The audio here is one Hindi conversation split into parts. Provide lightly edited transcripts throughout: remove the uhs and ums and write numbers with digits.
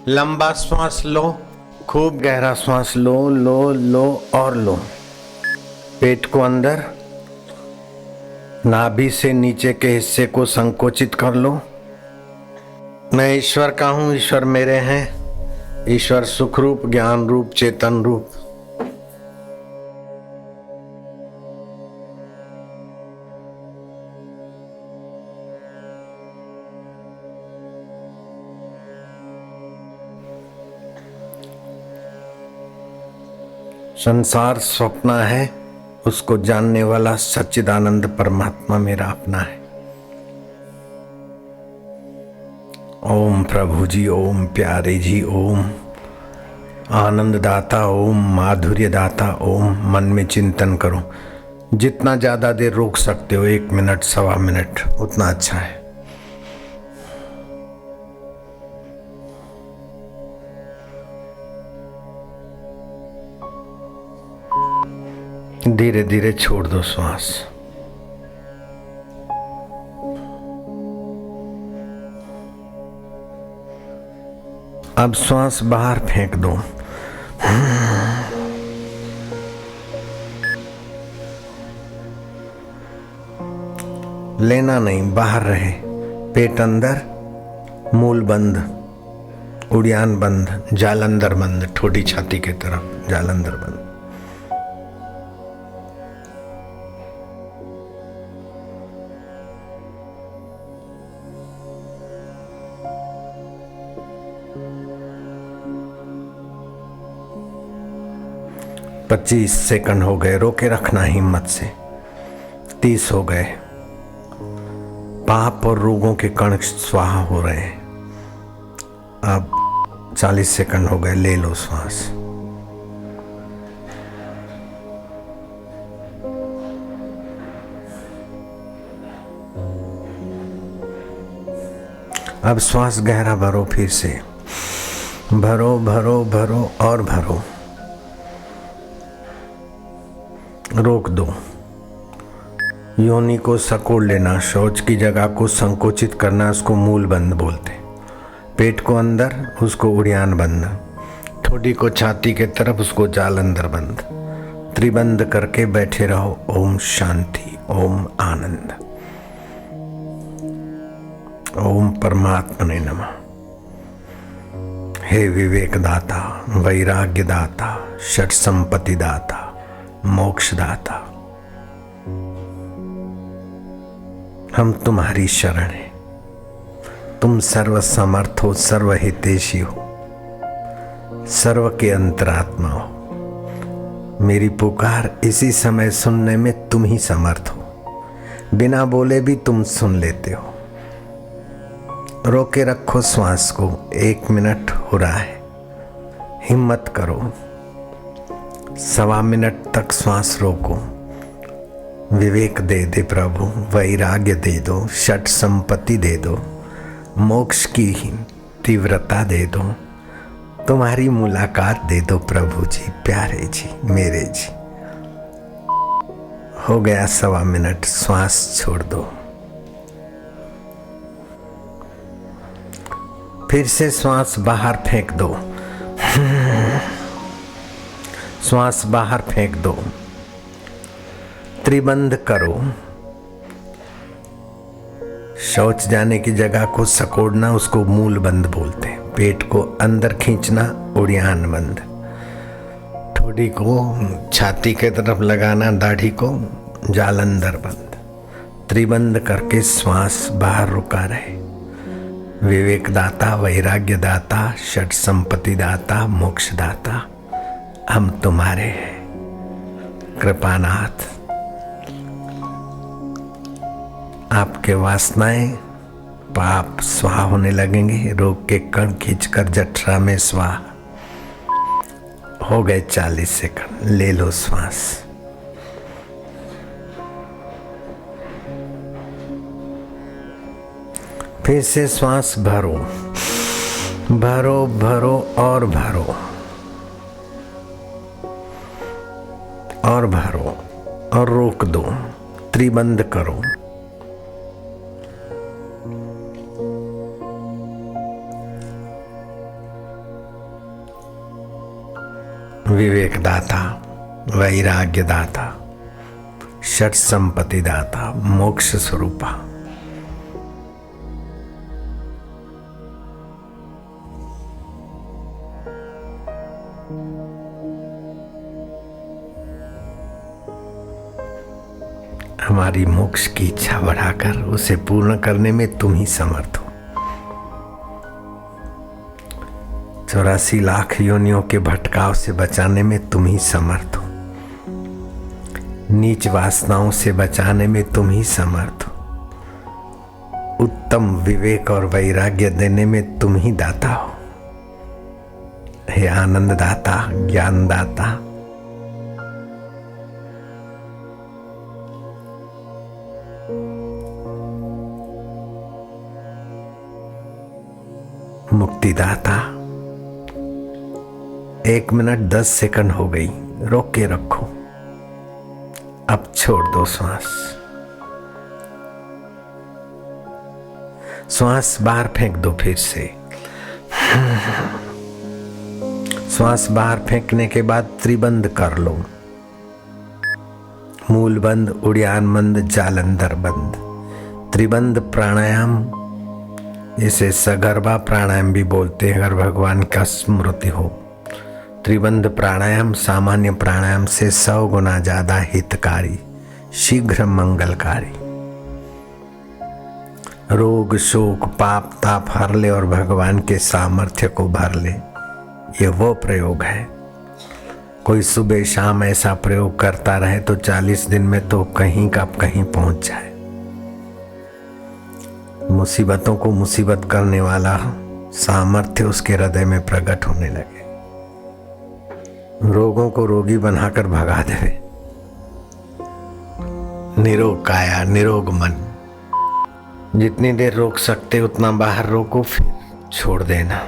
लंबा श्वास लो, खूब गहरा श्वास लो लो लो और लो। पेट को अंदर, नाभि से नीचे के हिस्से को संकोचित कर लो। मैं ईश्वर का हूं, ईश्वर मेरे हैं। ईश्वर सुख रूप, ज्ञान रूप, चेतन रूप। संसार स्वप्न है, उसको जानने वाला सच्चिदानंद परमात्मा मेरा अपना है। ओम प्रभु जी, ओम प्यारे जी, ओम आनंद दाता, ओम माधुर्य दाता, ओम। मन में चिंतन करो। जितना ज्यादा देर रोक सकते हो, 1 मिनट, 1.25 मिनट, उतना अच्छा है। धीरे धीरे छोड़ दो श्वास। अब श्वास बाहर फेंक दो। लेना नहीं, बाहर रहे। पेट अंदर, मूल बंद, उड़ियान बंद, जालंधर बंद, ठोडी छाती के तरफ जालंधर बंद। पच्चीस सेकंड हो गए, रोके रखना हिम्मत से। 30 हो गए। पाप और रोगों के कण स्वाहा हो रहे हैं। अब 40 सेकंड हो गए, ले लो श्वास। अब श्वास गहरा भरो, फिर से भरो भरो भरो और भरो। रोक दो। योनि को सकोड़ लेना, शौच की जगह को संकोचित करना, उसको मूल बंद बोलते। पेट को अंदर, उसको उड़ियान बंद। ठोडी को छाती के तरफ, उसको जालंधर बंद। त्रिबंध करके बैठे रहो। ओम शांति, ओम आनंद, ओम परमात्मने नमः। हे विवेक दाता, वैराग्य दाता, षट संपत्ति दाता, मोक्षदाता, हम तुम्हारी शरण हैं। तुम सर्व समर्थ हो, सर्व हितैषी हो, सर्व के अंतरात्मा हो। मेरी पुकार इसी समय सुनने में तुम ही समर्थ हो। बिना बोले भी तुम सुन लेते हो। रोके रखो श्वास को। 1 मिनट हो रहा है, हिम्मत करो। 1.25 मिनट तक श्वास रोको। विवेक दे दे प्रभु, वैराग्य दे दो, षट संपत्ति दे दो, मोक्ष की तीव्रता दे दो, तुम्हारी मुलाकात दे दो प्रभु जी, प्यारे जी, मेरे जी। हो गया 1.25 मिनट, श्वास छोड़ दो। फिर से श्वास बाहर फेंक दो। श्वास बाहर फेंक दो। त्रिबंध करो। शौच जाने की जगह को सकोड़ना, उसको मूल बंद बोलते हैं। पेट को अंदर खींचना, उड़ियान बंद। ठोडी को छाती के तरफ लगाना, दाढ़ी को जालंधर बंद। त्रिबंध करके श्वास बाहर रुका रहे। विवेक दाता, वैराग्य दाता, षट संपत्ति दाता, मोक्ष दाता, हम तुम्हारे हैं। कृपानाथ, आपके वासनाएं पाप स्वाहा होने लगेंगे। रोग के कण खींचकर जठरा में स्वाहा। हो गए 40 सेकंड, ले लो श्वास। फिर से श्वास भरो भरो भरो और भरो और भरो और रोक दो। त्रिबंध करो। विवेक दाता, वैराग्य दाता, षट संपत्ति दाता, मोक्ष स्वरूपा। हमारी मोक्ष की इच्छा बढ़ाकर उसे पूर्ण करने में तुम ही समर्थ हो। 84 लाख योनियों के भटकाव से बचाने में तुम ही समर्थ हो। नीच वासनाओं से बचाने में तुम ही समर्थ हो। उत्तम विवेक और वैराग्य देने में तुम ही दाता हो। हे आनंद दाता, ज्ञान दाता, मुक्तिदाता। 1 मिनट 10 सेकंड हो गई, रोक के रखो। अब छोड़ दो श्वास। श्वास बाहर फेंक दो फिर से। श्वास बाहर फेंकने के बाद त्रिबंध कर लो। मूल बंद, उड़ियान बंद, जालंधर बंद। त्रिबंध प्राणायाम, इसे सगर्भा प्राणायाम भी बोलते हैं अगर भगवान का स्मृति हो। त्रिबंध प्राणायाम सामान्य प्राणायाम से 100 गुना ज्यादा हितकारी, शीघ्र मंगलकारी। रोग शोक पाप ताप हर ले और भगवान के सामर्थ्य को भर ले, ये वो प्रयोग है। कोई सुबह शाम ऐसा प्रयोग करता रहे तो 40 दिन में तो कहीं का कहीं पहुंच जाए। मुसीबतों को मुसीबत करने वाला सामर्थ्य उसके हृदय में प्रकट होने लगे। रोगों को रोगी बनाकर भगा देवे। निरोग काया, निरोग मन। जितनी देर रोक सकते उतना बाहर रोको, फिर छोड़ देना।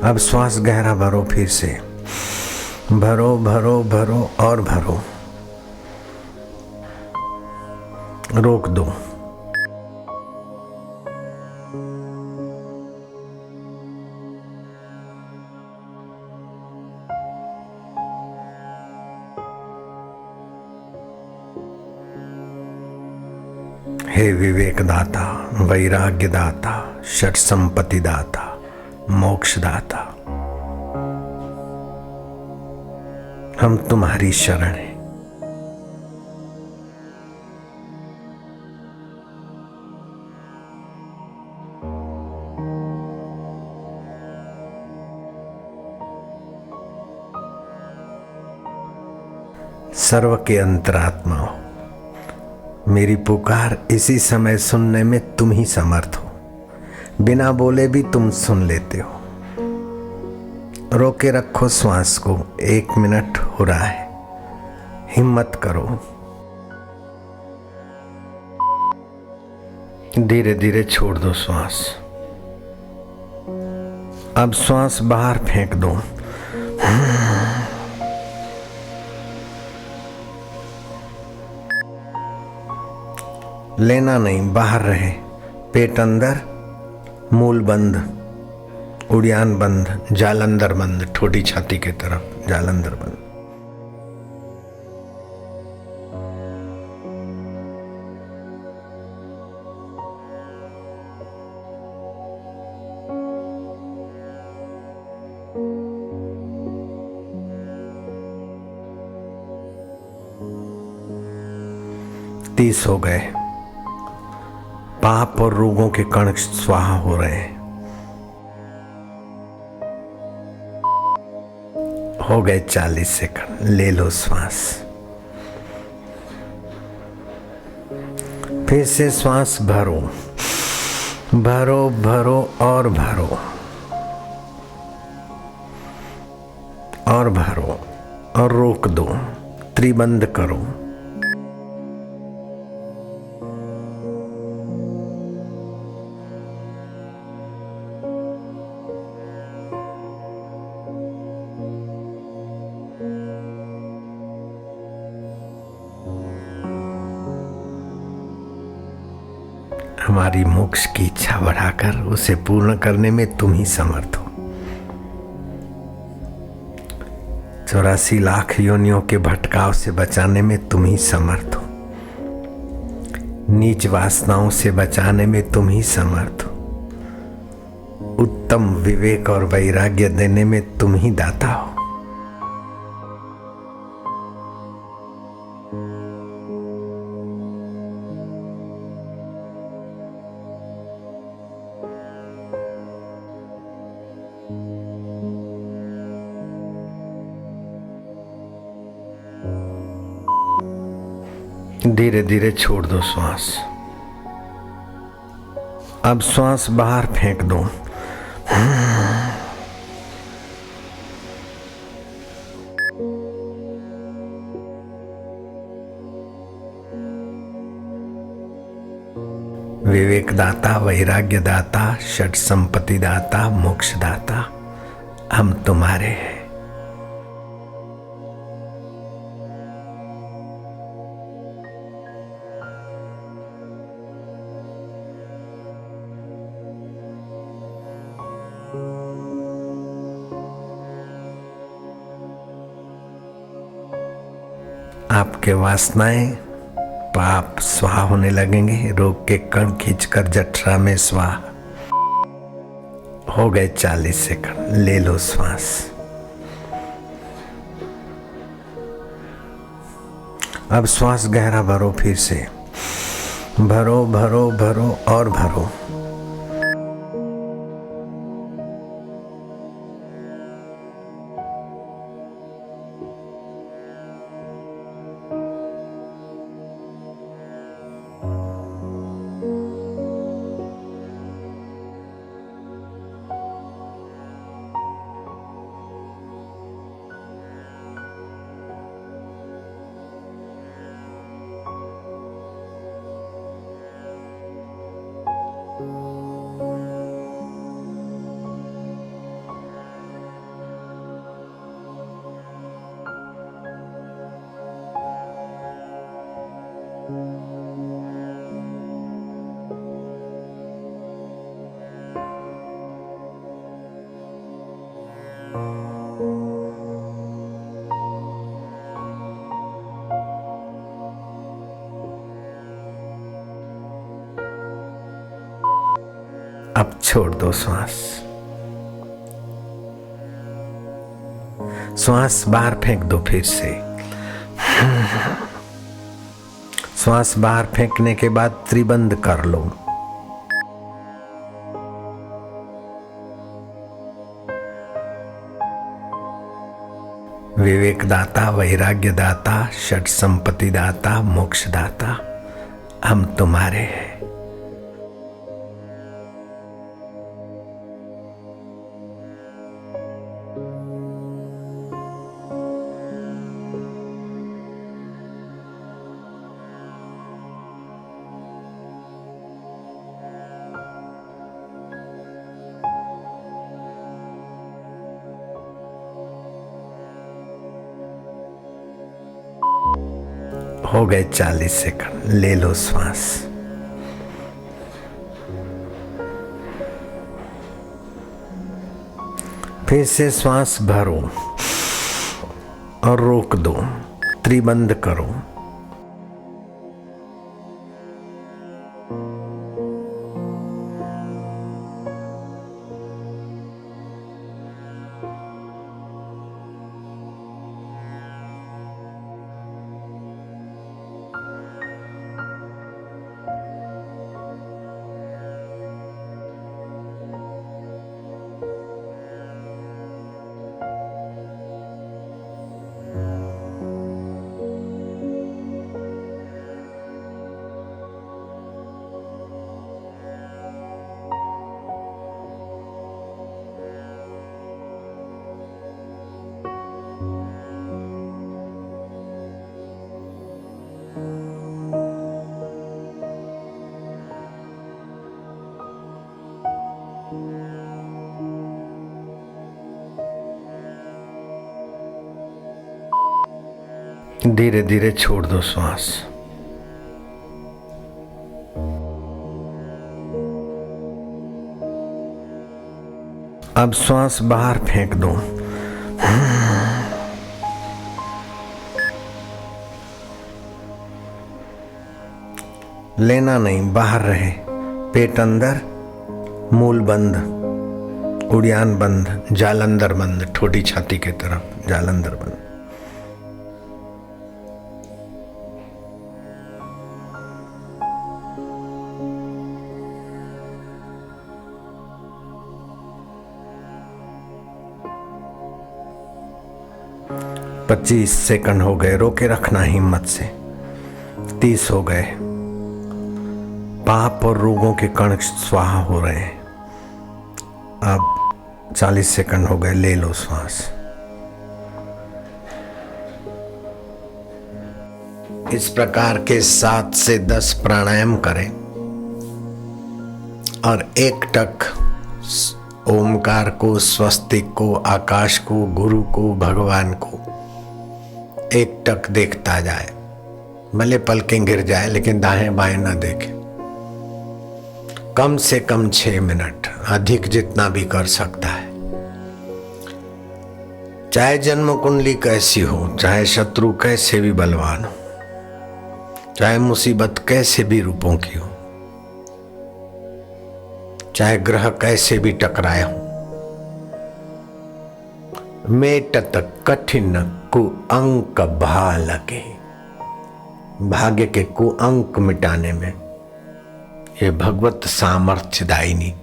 अब श्वास गहरा भरो, फिर से भरो भरो भरो और भरो। रोक दो। हे विवेक दाता, वैराग्य दाता, षट संपत्ति दाता, मोक्ष दाता, हम तुम्हारी शरण हैं। सर्व के अंतरात्मा हो। मेरी पुकार इसी समय सुनने में तुम ही समर्थ हो। बिना बोले भी तुम सुन लेते हो। रोके रखो श्वास को। 1 मिनट हो रहा है, हिम्मत करो। धीरे धीरे छोड़ दो श्वास। अब श्वास बाहर फेंक दो। लेना नहीं, बाहर रहे। पेट अंदर, मूल बंद, उड़ियान बंद, जालंधर बंद, ठोडी छाती की तरफ जालंधर बंद। तीस हो गए। पाप और रोगों के कण स्वाहा हो रहे हैं। हो गए 40 सेकंड। ले लो श्वास। फिर से श्वास भरो, भरो भरो और भरो और भरो और रोक दो। त्रिबंध करो। हमारी मोक्ष की इच्छा बढ़ाकर उसे पूर्ण करने में तुम ही समर्थ हो। 84 लाख योनियों के भटकाव से बचाने में तुम ही समर्थ हो। नीच वासनाओं से बचाने में तुम ही समर्थ हो। उत्तम विवेक और वैराग्य देने में तुम ही दाता हो। धीरे धीरे छोड़ दो श्वास। अब श्वास बाहर फेंक दो। विवेक दाता, वैराग्य दाता, षट संपत्ति दाता, मोक्ष दाता, हम तुम्हारे हैं। आपके वासनाएं पाप स्वाहा होने लगेंगे। रोग के कण खींचकर जठरा में स्वाहा। हो गए 40 सेकंड। ले लो श्वास। अब श्वास गहरा भरो। फिर से भरो भरो भरो और भरो। अब छोड़ दो श्वास। श्वास बाहर फेंक दो। फिर से श्वास बाहर फेंकने के बाद त्रिबंध कर लो। विवेक दाता, वैराग्य दाता, षट संपत्ति दाता, मोक्ष दाता, हम तुम्हारे हैं। हो गए 40 सेकंड। ले लो श्वास। फिर से श्वास भरो और रोक दो। त्रिबंध करो। धीरे धीरे छोड़ दो श्वास। अब श्वास बाहर फेंक दो। लेना नहीं, बाहर रहे। पेट अंदर, मूल बंद, उड़ियान बंद, जालंधर बंद, ठोडी छाती की तरफ जालंधर बंद। पच्चीस सेकंड हो गए, रोके रखना हिम्मत से। 30 हो गए। पाप और रोगों के कण स्वाहा हो रहे हैं। अब 40 सेकंड हो गए, ले लो श्वास। इस प्रकार के 7 से 10 प्राणायाम करें और एक टक ओमकार को, स्वस्तिक को, आकाश को, गुरु को, भगवान को एक टक देखता जाए। भले पलकें गिर जाए लेकिन दाएं बाएं ना देखे। कम से कम 6 मिनट, अधिक जितना भी कर सकता है। चाहे जन्म कुंडली कैसी हो, चाहे शत्रु कैसे भी बलवान हो, चाहे मुसीबत कैसे भी रूपों की हो, चाहे ग्रह कैसे भी टकराए हो। मेटत कठिन कुअंक भालके, भाग्य के कुअंक मिटाने में ये भगवत सामर्थ्यदायिनी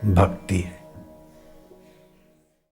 भक्ति है।